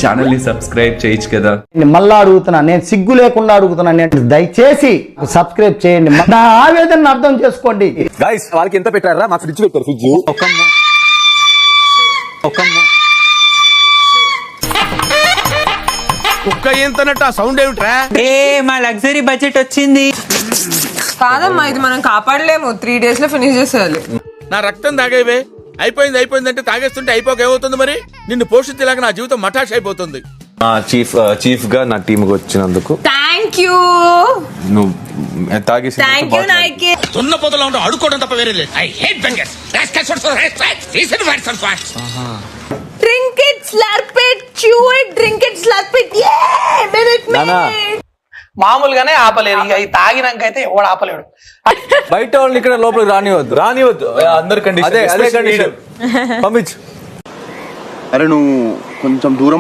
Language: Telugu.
ఛానల్ ని సబ్స్క్రైబ్ చేయొచ్చు కదా. మళ్ళా అడుగుతున్నా, నేను సిగ్గు లేకుండా అడుగుతున్నా, నేను దయచేసి సబ్స్క్రైబ్ చేయండి. నా ఆవేదన అర్థం చేసుకోండి. గైస్ వాళ్ళకి ఎంత పెట్టారా? మా ఫ్రిడ్జ్ పెట్టారు. ఫ్రిడ్జ్ కుక్క ఏంతనట్టు ఆ సౌండ్ ఏమిట్రా? మా లగ్జరీ బడ్జెట్ వచ్చింది. కాదమ్మా, ఇది మనం కాపాడలేము. 3 days లో ఫినిష్ చేసేయాలి. నా రక్తం తాగేవే. అయిపోయింది అంటే తాగేస్తుంటే అయిపోక ఏమవుతుంది మరి? నిన్ను పోషించేలాగా నా జీవితం మఠాష్ అయిపోతుంది. చీఫ్ గా నా టీమ్ కి వచ్చినందుకు థ్యాంక్ యూ. నువ్వు తాగేసి థ్యాంక్ యూ నాయకి. తున్న పొదలో ఉంటే అడుక్కోవడం తప్ప వేరే లేదు. I hate beggars. Drink it, slurp it, chew it, drink it, slurp it. మామూలుగానే ఆపలేరు, ఇక ఈ తాగినాకైతే ఎవడు ఆపలేడు. బయట వాళ్ళని ఇక్కడ లోపలికి రానివద్దు. అందరు కండిషన్. అదే కండిషన్. పంపించు. అరే నువ్వు కొంచెం దూరం